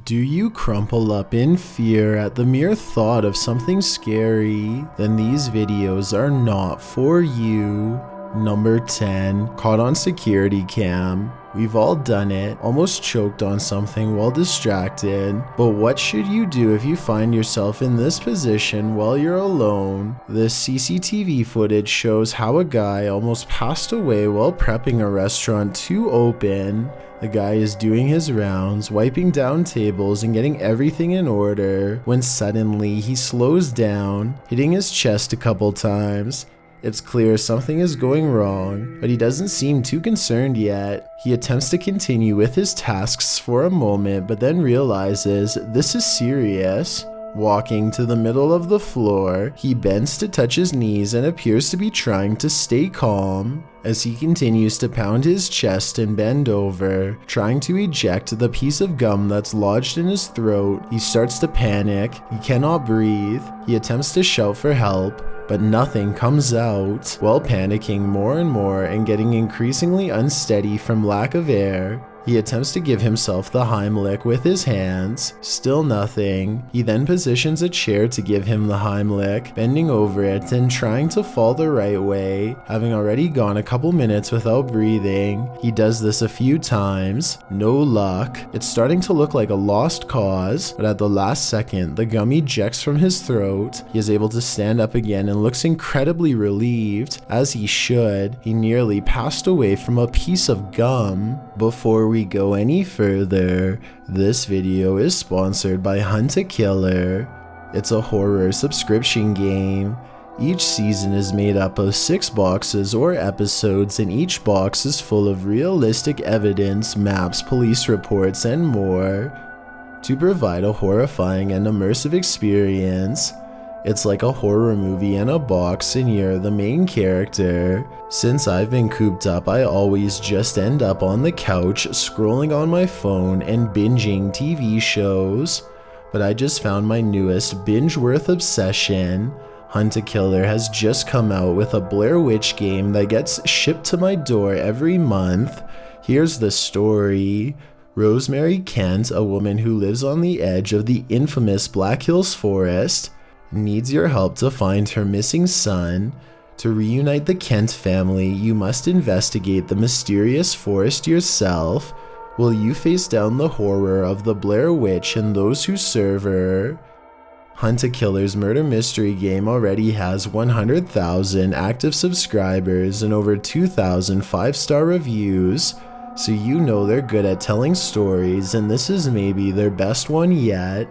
Do you crumple up in fear at the mere thought of something scary? Then these videos are not for you. Number 10. Caught on security cam. We've all done it, almost choked on something while distracted. But what should you do if you find yourself in this position while you're alone? This CCTV footage shows how a guy almost passed away while prepping a restaurant to open. The guy is doing his rounds, wiping down tables and getting everything in order, when suddenly he slows down, hitting his chest a couple times. It's clear something is going wrong, but he doesn't seem too concerned yet. He attempts to continue with his tasks for a moment, but then realizes this is serious. Walking to the middle of the floor, he bends to touch his knees and appears to be trying to stay calm. As he continues to pound his chest and bend over, trying to eject the piece of gum that's lodged in his throat, he starts to panic. He cannot breathe. He attempts to shout for help, but nothing comes out. While panicking more and more and getting increasingly unsteady from lack of air, he attempts to give himself the Heimlich with his hands. Still nothing. He then positions a chair to give him the Heimlich, bending over it and trying to fall the right way. Having already gone a couple minutes without breathing, he does this a few times. No luck. It's starting to look like a lost cause, but at the last second, the gum ejects from his throat. He is able to stand up again and looks incredibly relieved, as he should. He nearly passed away from a piece of gum. Before we go any further, this video is sponsored by jdgehlert. It's a horror subscription game. Each season is made up of 6 boxes or episodes, and each box is full of realistic evidence, maps, police reports, and more to provide a horrifying and immersive experience. It's like a horror movie in a box and you're the main character. Since I've been cooped up, I always just end up on the couch scrolling on my phone and binging TV shows. But I just found my newest binge-worth obsession. jdgehlert has just come out with a Blair Witch game that gets shipped to my door every month. Here's the story. Rosemary Kent, a woman who lives on the edge of the infamous Black Hills Forest, needs your help to find her missing son. To reunite the Kent family, you must investigate the mysterious forest yourself. Will you face down the horror of the Blair Witch and those who serve her? jdgehlert's murder mystery game already has 100,000 active subscribers and over 2,000 5-star reviews, so you know they're good at telling stories, and this is maybe their best one yet.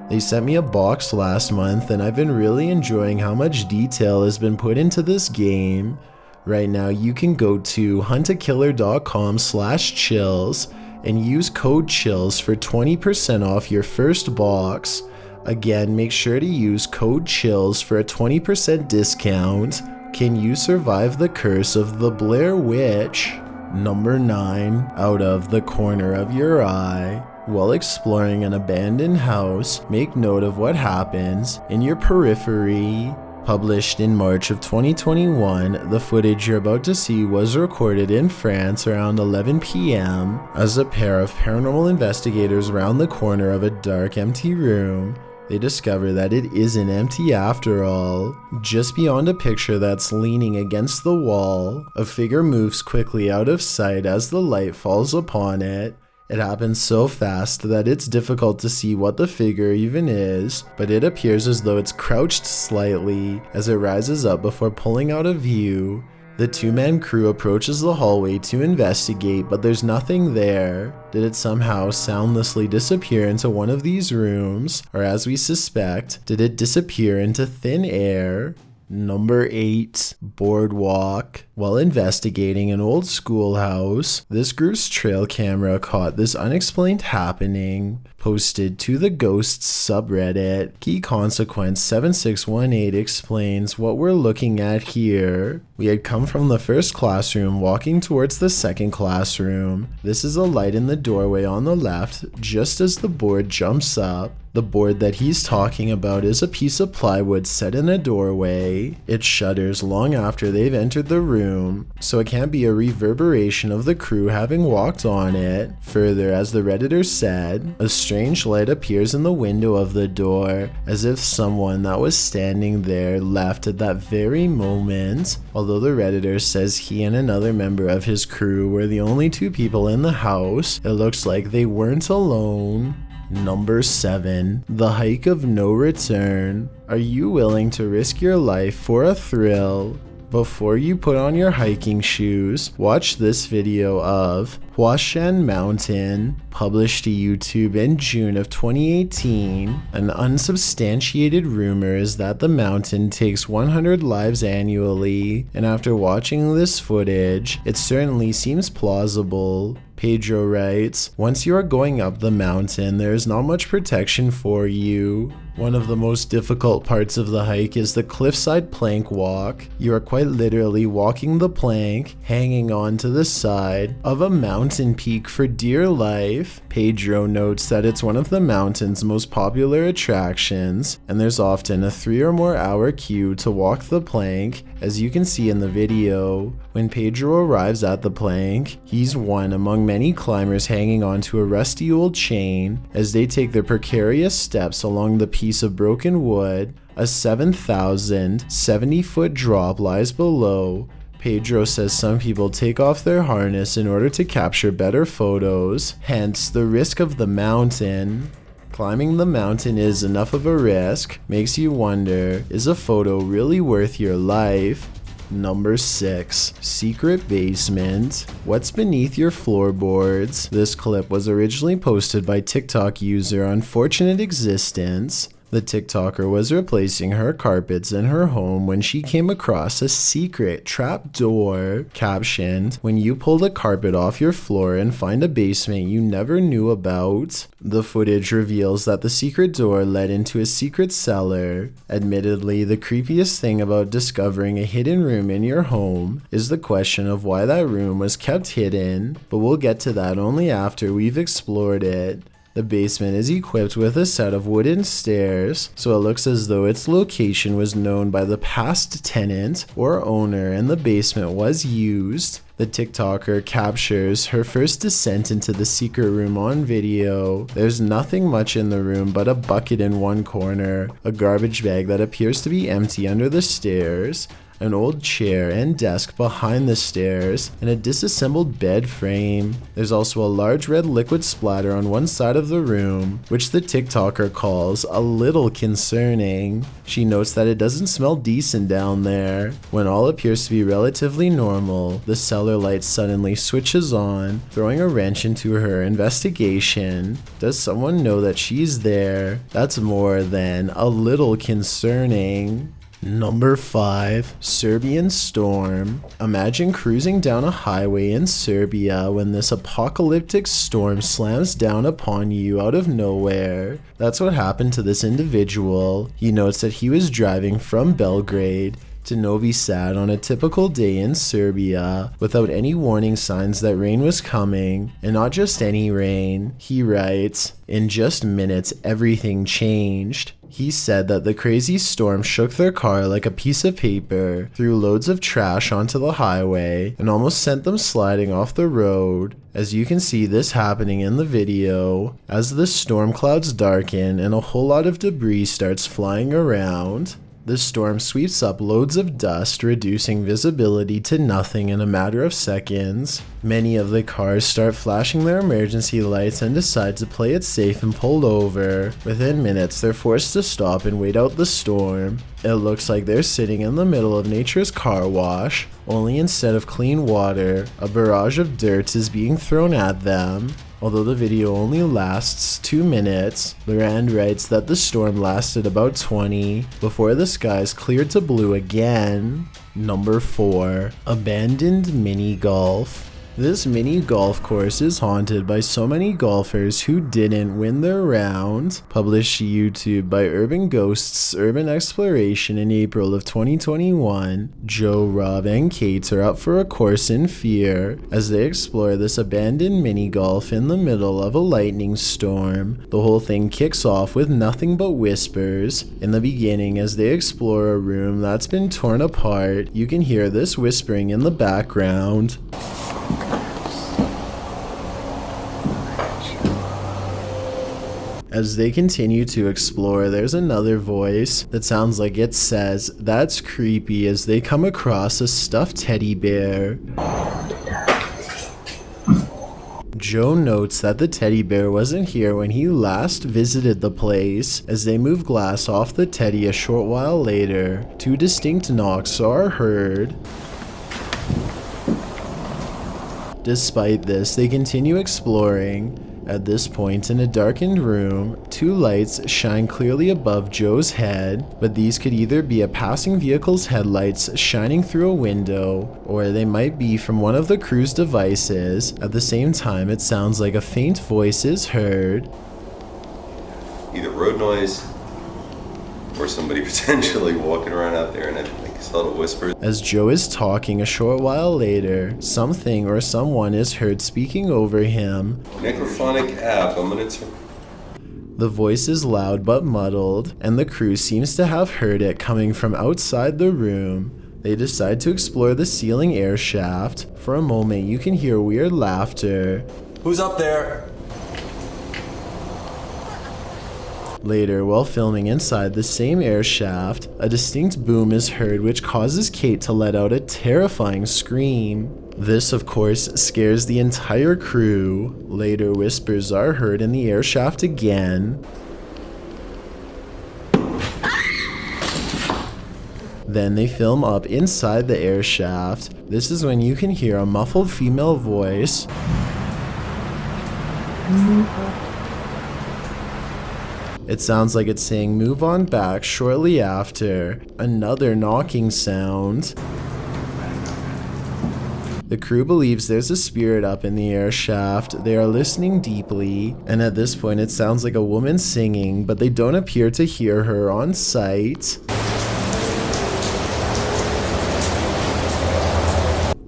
They sent me a box last month and I've been really enjoying how much detail has been put into this game. Right now you can go to jdgehlert.com/chills and use code CHILLS for 20% off your first box. Again, make sure to use code CHILLS for a 20% discount. Can you survive the curse of the Blair Witch? Number 9. Out of the corner of your eye. While exploring an abandoned house, make note of what happens in your periphery. Published in March of 2021, the footage you're about to see was recorded in France around 11 p.m. as a pair of paranormal investigators round the corner of a dark, empty room. They discover that it isn't empty after all. Just beyond a picture that's leaning against the wall, a figure moves quickly out of sight as the light falls upon it. It happens so fast that it's difficult to see what the figure even is, but it appears as though it's crouched slightly as it rises up before pulling out of view. The 2-man crew approaches the hallway to investigate, but there's nothing there. Did it somehow soundlessly disappear into one of these rooms? Or as we suspect, did it disappear into thin air? Number 8. Boardwalk. While investigating an old schoolhouse, this group's trail camera caught this unexplained happening. Posted to the Ghosts subreddit, Key Consequence 7618 explains what we're looking at here. We had come from the first classroom walking towards the second classroom. This is a light in the doorway on the left, just as the board jumps up. The board that he's talking about is a piece of plywood set in a doorway. It shudders long after they've entered the room room, so it can't be a reverberation of the crew having walked on it. Further, as the Redditor said, a strange light appears in the window of the door, as if someone that was standing there left at that very moment. Although the Redditor says he and another member of his crew were the only two people in the house, it looks like they weren't alone. Number 7. The Hike of No Return. Are you willing to risk your life for a thrill? Before you put on your hiking shoes, watch this video of Huashan Mountain, published to YouTube in June of 2018. An unsubstantiated rumor is that the mountain takes 100 lives annually, and after watching this footage, it certainly seems plausible. Pedro writes, once you are going up the mountain, there is not much protection for you. One of the most difficult parts of the hike is the cliffside plank walk. You are quite literally walking the plank, hanging on to the side of a mountain peak for dear life. Pedro notes that it's one of the mountain's most popular attractions, and there's often a 3 or more hour queue to walk the plank, as you can see in the video. When Pedro arrives at the plank, he's one among many climbers hanging onto a rusty old chain as they take their precarious steps along the piece of broken wood. A 7,070-foot drop lies below. Pedro says some people take off their harness in order to capture better photos, hence the risk of the mountain. Climbing the mountain is enough of a risk, makes you wonder, is a photo really worth your life? Number 6. Secret basement. What's beneath your floorboards? This clip was originally posted by TikTok user Unfortunate Existence. The TikToker was replacing her carpets in her home when she came across a secret trap door, captioned, "When you pull the carpet off your floor and find a basement you never knew about." The footage reveals that the secret door led into a secret cellar. Admittedly, the creepiest thing about discovering a hidden room in your home is the question of why that room was kept hidden, but we'll get to that only after we've explored it. The basement is equipped with a set of wooden stairs, so it looks as though its location was known by the past tenant or owner and the basement was used. The TikToker captures her first descent into the secret room on video. There's nothing much in the room but a bucket in one corner, a garbage bag that appears to be empty under the stairs, an old chair and desk behind the stairs, and a disassembled bed frame. There's also a large red liquid splatter on one side of the room, which the TikToker calls a little concerning. She notes that it doesn't smell decent down there. When all appears to be relatively normal, the cellar light suddenly switches on, throwing a wrench into her investigation. Does someone know that she's there? That's more than a little concerning. Number 5. Serbian storm. Imagine cruising down a highway in Serbia when this apocalyptic storm slams down upon you out of nowhere. That's what happened to this individual. He notes that he was driving from Belgrade to Novi Sad on a typical day in Serbia without any warning signs that rain was coming, and not just any rain. He writes, "In just minutes everything changed." He said that the crazy storm shook their car like a piece of paper, threw loads of trash onto the highway, and almost sent them sliding off the road. As you can see this happening in the video, as the storm clouds darken and a whole lot of debris starts flying around. The storm sweeps up loads of dust, reducing visibility to nothing in a matter of seconds. Many of the cars start flashing their emergency lights and decide to play it safe and pull over. Within minutes, they're forced to stop and wait out the storm. It looks like they're sitting in the middle of nature's car wash, only instead of clean water, a barrage of dirt is being thrown at them. Although the video only lasts 2 minutes, Lorand writes that the storm lasted about 20 before the skies cleared to blue again. Number 4. Abandoned mini golf. This mini golf course is haunted by so many golfers who didn't win their round. Published to YouTube by Urban Ghosts Urban Exploration in April of 2021, Joe, Rob, and Kate are up for a course in fear as they explore this abandoned mini golf in the middle of a lightning storm. The whole thing kicks off with nothing but whispers. In the beginning, as they explore a room that's been torn apart, you can hear this whispering in the background. As they continue to explore, there's another voice that sounds like it says, "That's creepy," as they come across a stuffed teddy bear. Joe notes that the teddy bear wasn't here when he last visited the place. As they move glass off the teddy a short while later, two distinct knocks are heard. Despite this, they continue exploring. At this point, in a darkened room, two lights shine clearly above Joe's head, but these could either be a passing vehicle's headlights shining through a window, or they might be from one of the crew's devices. At the same time, it sounds like a faint voice is heard. Either road noise or somebody potentially walking around out there, and I think subtle whispers. As Joe is talking a short while later, something or someone is heard speaking over him. Necrophonic app, I'm gonna turn. The voice is loud but muddled, and the crew seems to have heard it coming from outside the room. They decide to explore the ceiling air shaft. For a moment, you can hear weird laughter. Who's up there? Later, while filming inside the same air shaft, a distinct boom is heard which causes Kate to let out a terrifying scream. This, of course, scares the entire crew. Later, whispers are heard in the air shaft again. Then they film up inside the air shaft. This is when you can hear a muffled female voice. It sounds like it's saying "move on back" shortly after. Another knocking sound. The crew believes there's a spirit up in the air shaft. They are listening deeply, and at this point it sounds like a woman singing, but they don't appear to hear her on site.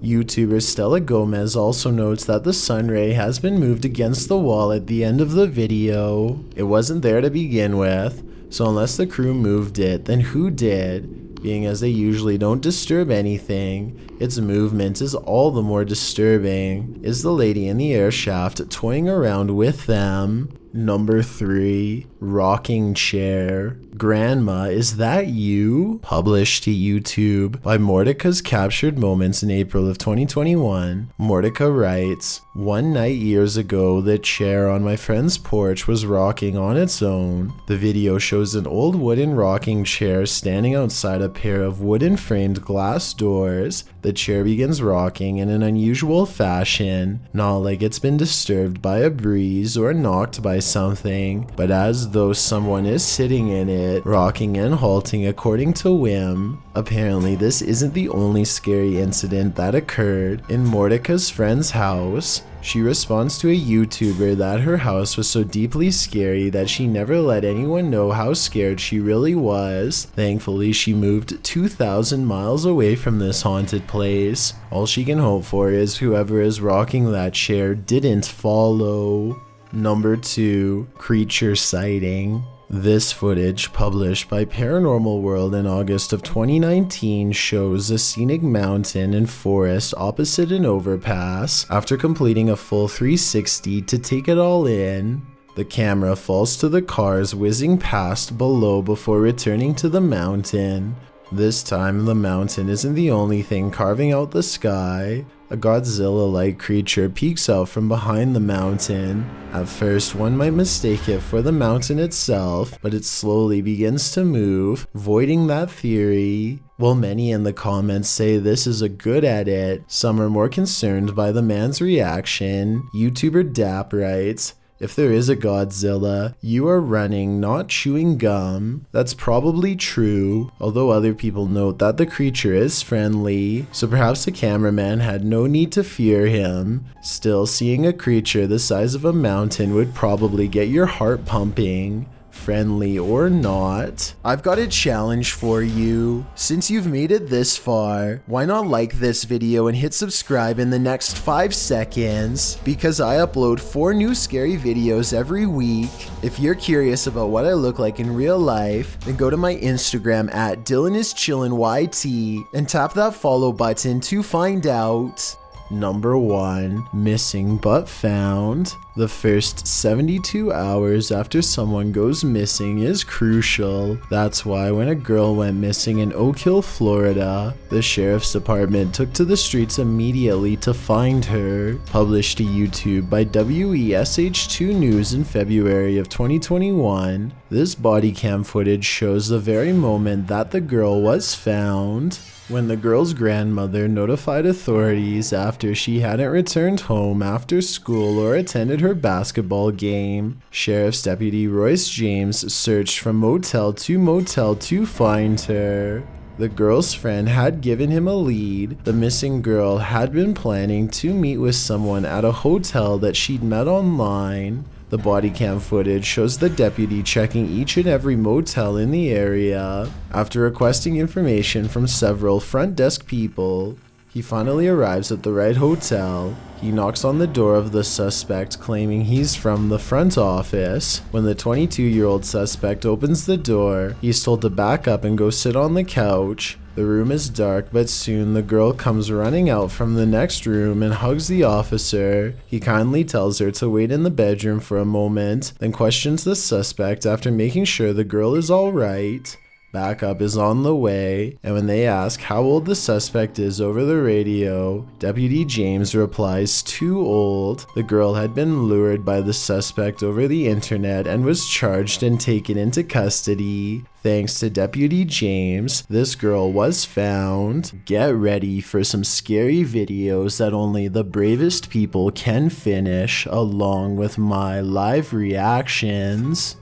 YouTuber Stella Gomez also notes that the sunray has been moved against the wall at the end of the video. It wasn't there to begin with, so unless the crew moved it, then who did? Being as they usually don't disturb anything, its movement is all the more disturbing. Is the lady in the air shaft toying around with them? Number 3, rocking chair. Grandma, is that you? Published to YouTube by Mordecai's Captured Moments in April of 2021. Mordecai writes, "One night years ago, the chair on my friend's porch was rocking on its own. The video shows an old wooden rocking chair standing outside a pair of wooden framed glass doors. The chair begins rocking in an unusual fashion, not like it's been disturbed by a breeze or knocked by something, but as though someone is sitting in it, rocking and halting according to whim." Apparently, this isn't the only scary incident that occurred in Mordecai's friend's house. She responds to a YouTuber that her house was so deeply scary that she never let anyone know how scared she really was. Thankfully, she moved 2,000 miles away from this haunted place. All she can hope for is whoever is rocking that chair didn't follow. Number 2, creature sighting. This footage, published by Paranormal World in August of 2019, shows a scenic mountain and forest opposite an overpass. After completing a full 360 to take it all in, the camera falls to the cars whizzing past below before returning to the mountain. This time, the mountain isn't the only thing carving out the sky. A Godzilla-like creature peeks out from behind the mountain. At first, one might mistake it for the mountain itself, but it slowly begins to move, voiding that theory. While many in the comments say this is a good edit, some are more concerned by the man's reaction. YouTuber Dap writes, If there is a Godzilla, you are running, not chewing gum. That's probably true, although other people note that the creature is friendly, so perhaps the cameraman had no need to fear him. Still, seeing a creature the size of a mountain would probably get your heart pumping. Friendly or not. I've got a challenge for you. Since you've made it this far, why not like this video and hit subscribe in the next 5 seconds? Because I upload 4 new scary videos every week. If you're curious about what I look like in real life, then go to my Instagram at DylanIsChillinYT and tap that follow button to find out. Number 1. Missing but found. The first 72 hours after someone goes missing is crucial. That's why when a girl went missing in Oak Hill, Florida, the sheriff's department took to the streets immediately to find her. Published to YouTube by WESH2 News in February of 2021, this body cam footage shows the very moment that the girl was found. When the girl's grandmother notified authorities after she hadn't returned home after school or attended her basketball game, Sheriff's Deputy Royce James searched from motel to find her. The girl's friend had given him a lead. The missing girl had been planning to meet with someone at a hotel that she'd met online. The body cam footage shows the deputy checking each and every motel in the area. After requesting information from several front desk people, he finally arrives at the right hotel. He knocks on the door of the suspect, claiming he's from the front office. When the 22-year-old suspect opens the door, he's told to back up and go sit on the couch. The room is dark, but soon the girl comes running out from the next room and hugs the officer. He kindly tells her to wait in the bedroom for a moment, then questions the suspect after making sure the girl is alright. Backup is on the way, and when they ask how old the suspect is over the radio, Deputy James replies, "Too old." The girl had been lured by the suspect over the internet and was charged and taken into custody. Thanks to Deputy James, this girl was found. Get ready for some scary videos that only the bravest people can finish, along with my live reactions.